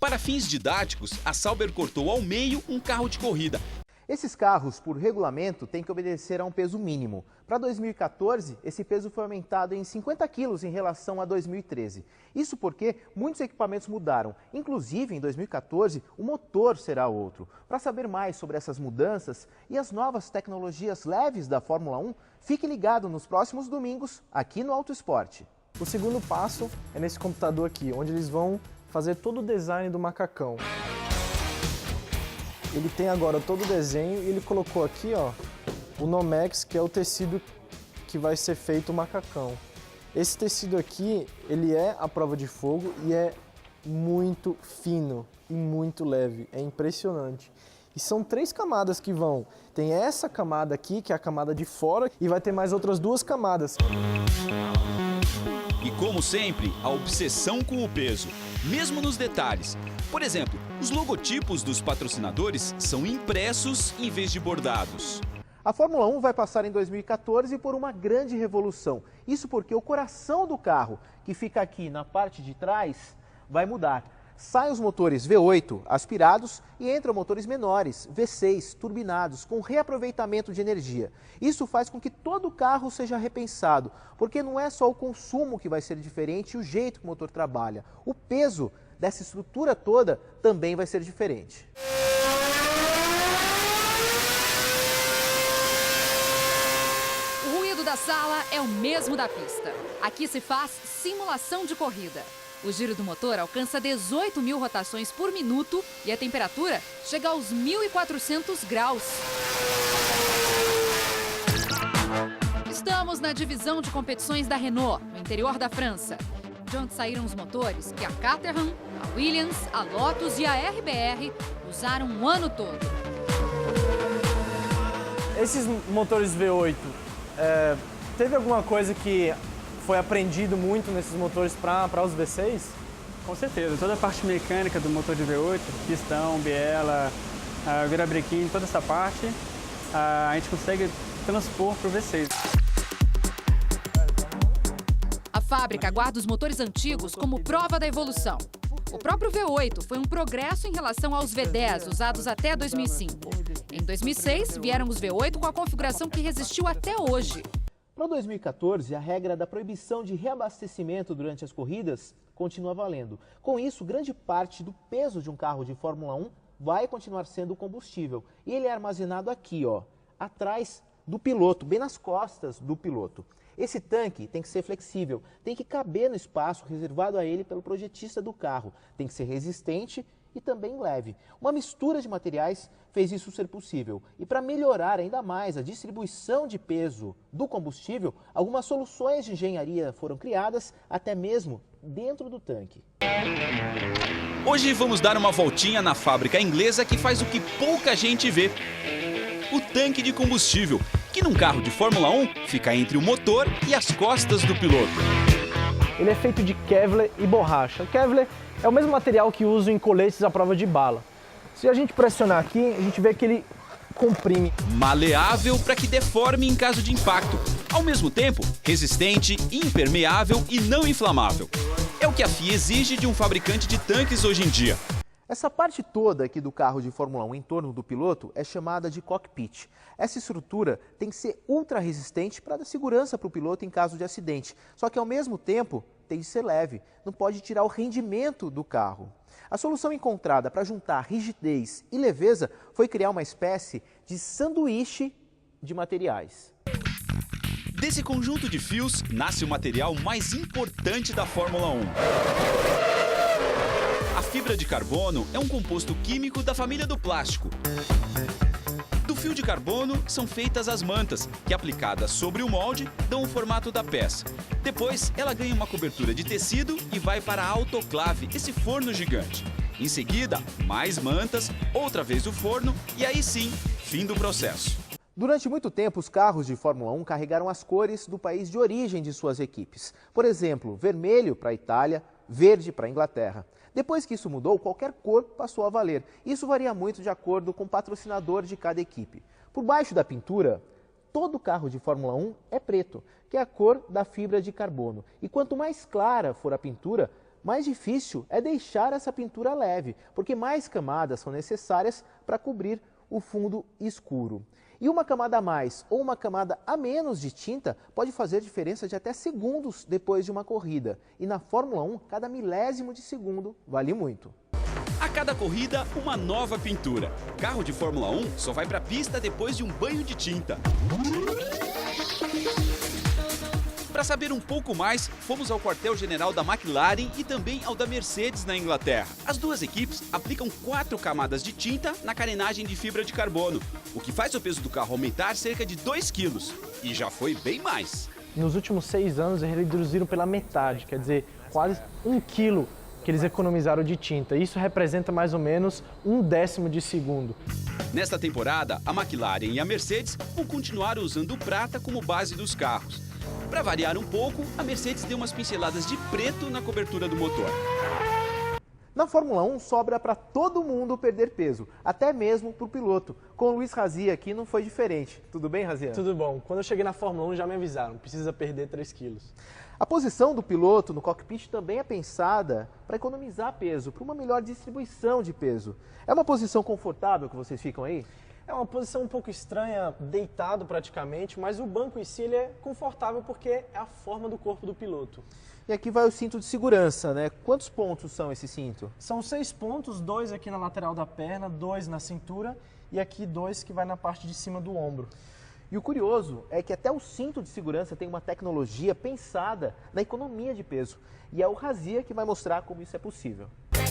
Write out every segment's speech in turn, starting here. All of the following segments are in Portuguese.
Para fins didáticos, a Sauber cortou ao meio um carro de corrida. Esses carros, por regulamento, têm que obedecer a um peso mínimo. Para 2014, esse peso foi aumentado em 50 quilos em relação a 2013. Isso porque muitos equipamentos mudaram. Inclusive, em 2014, o motor será outro. Para saber mais sobre essas mudanças e as novas tecnologias leves da Fórmula 1, fique ligado nos próximos domingos, aqui no Auto Esporte. O segundo passo é nesse computador aqui, onde eles vão fazer todo o design do macacão. Ele tem agora todo o desenho e ele colocou aqui, ó, o Nomex, que é o tecido que vai ser feito o macacão. Esse tecido aqui, ele é à prova de fogo e é muito fino e muito leve, é impressionante. E são 3 camadas que vão. Tem essa camada aqui, que é a camada de fora, e vai ter mais outras 2 camadas. E como sempre, a obsessão com o peso, mesmo nos detalhes. Por exemplo, os logotipos dos patrocinadores são impressos em vez de bordados. A Fórmula 1 vai passar em 2014 por uma grande revolução. Isso porque o coração do carro, que fica aqui na parte de trás, vai mudar. Saem os motores V8 aspirados e entram motores menores, V6 turbinados, com reaproveitamento de energia. Isso faz com que todo o carro seja repensado, porque não é só o consumo que vai ser diferente e o jeito que o motor trabalha. O peso dessa estrutura toda também vai ser diferente. O ruído da sala é o mesmo da pista. Aqui se faz simulação de corrida. O giro do motor alcança 18.000 rotações por minuto e a temperatura chega aos 1.400 graus. Estamos na divisão de competições da Renault, no interior da França, de onde saíram os motores que a Caterham, a Williams, a Lotus e a RBR usaram o ano todo. Esses motores V8, teve alguma coisa que foi aprendido muito nesses motores para os V6? Com certeza, toda a parte mecânica do motor de V8, pistão, biela, virabrequim, toda essa parte, a gente consegue transpor para o V6. A fábrica guarda os motores antigos como prova da evolução. O próprio V8 foi um progresso em relação aos V10 usados até 2005. Em 2006, vieram os V8 com a configuração que resistiu até hoje. Para 2014, a regra da proibição de reabastecimento durante as corridas continua valendo. Com isso, grande parte do peso de um carro de Fórmula 1 vai continuar sendo o combustível. E ele é armazenado aqui, ó, atrás do piloto, bem nas costas do piloto. Esse tanque tem que ser flexível, tem que caber no espaço reservado a ele pelo projetista do carro, tem que ser resistente e também leve. Uma mistura de materiais fez isso ser possível. E para melhorar ainda mais a distribuição de peso do combustível, algumas soluções de engenharia foram criadas, até mesmo dentro do tanque. Hoje vamos dar uma voltinha na fábrica inglesa que faz o que pouca gente vê. O tanque de combustível, que num carro de Fórmula 1 fica entre o motor e as costas do piloto. Ele é feito de Kevlar e borracha. O Kevlar é o mesmo material que uso em coletes à prova de bala. Se a gente pressionar aqui, a gente vê que ele comprime. Maleável para que deforme em caso de impacto. Ao mesmo tempo, resistente, impermeável e não inflamável. É o que a FIA exige de um fabricante de tanques hoje em dia. Essa parte toda aqui do carro de Fórmula 1 em torno do piloto é chamada de cockpit. Essa estrutura tem que ser ultra resistente para dar segurança para o piloto em caso de acidente. Só que ao mesmo tempo tem que ser leve, não pode tirar o rendimento do carro. A solução encontrada para juntar rigidez e leveza foi criar uma espécie de sanduíche de materiais. Desse conjunto de fios nasce o material mais importante da Fórmula 1. A fibra de carbono é um composto químico da família do plástico. Do fio de carbono são feitas as mantas, que aplicadas sobre o molde dão o formato da peça. Depois, ela ganha uma cobertura de tecido e vai para a autoclave, esse forno gigante. Em seguida, mais mantas, outra vez o forno e aí sim, fim do processo. Durante muito tempo, os carros de Fórmula 1 carregaram as cores do país de origem de suas equipes. Por exemplo, vermelho para a Itália, verde para a Inglaterra. Depois que isso mudou, qualquer cor passou a valer. Isso varia muito de acordo com o patrocinador de cada equipe. Por baixo da pintura, todo carro de Fórmula 1 é preto, que é a cor da fibra de carbono. E quanto mais clara for a pintura, mais difícil é deixar essa pintura leve, porque mais camadas são necessárias para cobrir o fundo escuro. E uma camada a mais ou uma camada a menos de tinta pode fazer diferença de até segundos depois de uma corrida. E na Fórmula 1, cada milésimo de segundo vale muito. A cada corrida, uma nova pintura. Carro de Fórmula 1 só vai para a pista depois de um banho de tinta. Para saber um pouco mais, fomos ao quartel-general da McLaren e também ao da Mercedes na Inglaterra. As duas equipes aplicam 4 camadas de tinta na carenagem de fibra de carbono, o que faz o peso do carro aumentar cerca de 2 quilos. E já foi bem mais. Nos últimos 6 anos, eles reduziram pela metade, quer dizer, quase 1 quilo que eles economizaram de tinta. Isso representa mais ou menos 1/10 de segundo. Nesta temporada, a McLaren e a Mercedes vão continuar usando o prata como base dos carros. Para variar um pouco, a Mercedes deu umas pinceladas de preto na cobertura do motor. Na Fórmula 1, sobra para todo mundo perder peso, até mesmo para o piloto. Com o Luiz Razia aqui não foi diferente. Tudo bem, Razia? Tudo bom. Quando eu cheguei na Fórmula 1 já me avisaram, precisa perder 3 quilos. A posição do piloto no cockpit também é pensada para economizar peso, para uma melhor distribuição de peso. É uma posição confortável que vocês ficam aí? É uma posição um pouco estranha, deitado praticamente, mas o banco em si ele é confortável porque é a forma do corpo do piloto. E aqui vai o cinto de segurança, né? Quantos pontos são esse cinto? São 6 pontos, 2 aqui na lateral da perna, 2 na cintura e aqui 2 que vai na parte de cima do ombro. E o curioso é que até o cinto de segurança tem uma tecnologia pensada na economia de peso. E é o Razia que vai mostrar como isso é possível.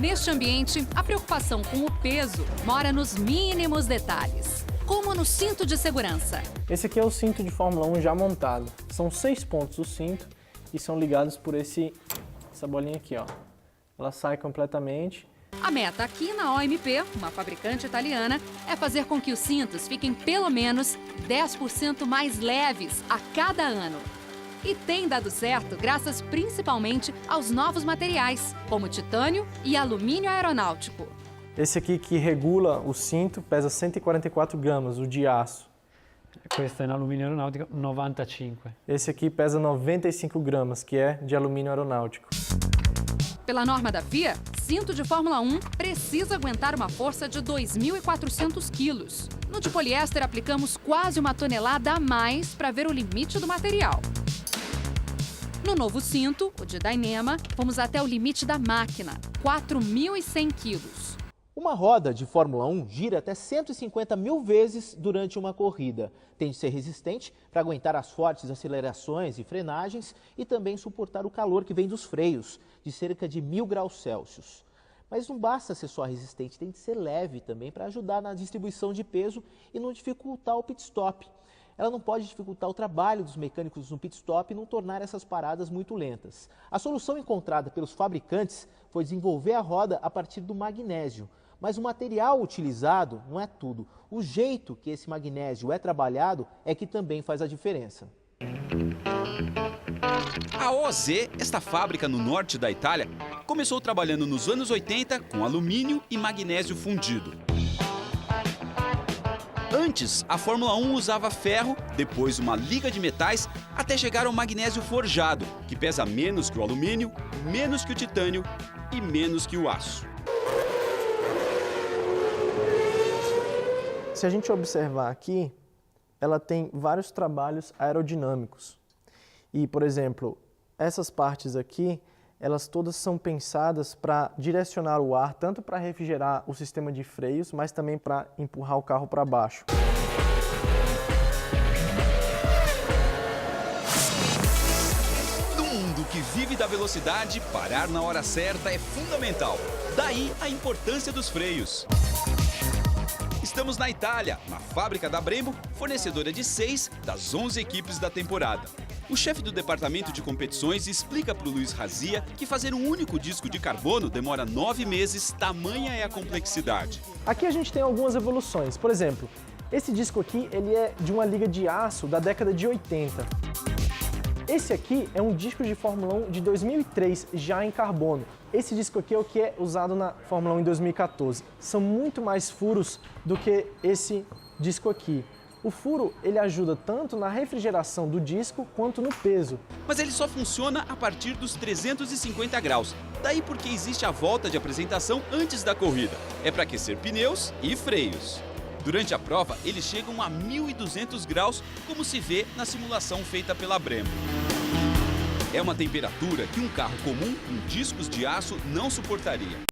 Neste ambiente, a preocupação com o peso mora nos mínimos detalhes, como no cinto de segurança. Esse aqui é o cinto de Fórmula 1 já montado. São 6 pontos o cinto e são ligados por essa bolinha aqui, ó. Ela sai completamente. A meta aqui na OMP, uma fabricante italiana, é fazer com que os cintos fiquem pelo menos 10% mais leves a cada ano. E tem dado certo graças principalmente aos novos materiais, como titânio e alumínio aeronáutico. Esse aqui que regula o cinto pesa 144 gramas, o de aço. Questo è in alluminio aeronautico 95. Esse aqui pesa 95 gramas, que é de alumínio aeronáutico. Pela norma da FIA, cinto de Fórmula 1 precisa aguentar uma força de 2.400 quilos. No de poliéster, aplicamos quase 1 tonelada a mais para ver o limite do material. No novo cinto, o de Dyneema, fomos até o limite da máquina, 4.100 quilos. Uma roda de Fórmula 1 gira até 150 mil vezes durante uma corrida. Tem de ser resistente para aguentar as fortes acelerações e frenagens e também suportar o calor que vem dos freios, de cerca de 1000 graus Celsius. Mas não basta ser só resistente, tem de ser leve também para ajudar na distribuição de peso e não dificultar o pit stop. Ela não pode dificultar o trabalho dos mecânicos no pit stop e não tornar essas paradas muito lentas. A solução encontrada pelos fabricantes foi desenvolver a roda a partir do magnésio. Mas o material utilizado não é tudo. O jeito que esse magnésio é trabalhado é que também faz a diferença. A OZ, esta fábrica no norte da Itália, começou trabalhando nos anos 80 com alumínio e magnésio fundido. Antes, a Fórmula 1 usava ferro, depois uma liga de metais, até chegar ao magnésio forjado, que pesa menos que o alumínio, menos que o titânio e menos que o aço. Se a gente observar aqui, ela tem vários trabalhos aerodinâmicos. E, por exemplo, essas partes aqui, elas todas são pensadas para direcionar o ar, tanto para refrigerar o sistema de freios, mas também para empurrar o carro para baixo. No mundo que vive da velocidade, parar na hora certa é fundamental. Daí a importância dos freios. Estamos na Itália, na fábrica da Brembo, fornecedora de 6 das 11 equipes da temporada. O chefe do departamento de competições explica para o Luiz Razia que fazer um único disco de carbono demora 9 meses, tamanha é a complexidade. Aqui a gente tem algumas evoluções. Por exemplo, esse disco aqui ele é de uma liga de aço da década de 80. Esse aqui é um disco de Fórmula 1 de 2003, já em carbono. Esse disco aqui é o que é usado na Fórmula 1 em 2014. São muito mais furos do que esse disco aqui. O furo ele ajuda tanto na refrigeração do disco quanto no peso. Mas ele só funciona a partir dos 350 graus. Daí porque existe a volta de apresentação antes da corrida. É para aquecer pneus e freios. Durante a prova, eles chegam a 1.200 graus, como se vê na simulação feita pela Brembo. É uma temperatura que um carro comum com discos de aço não suportaria.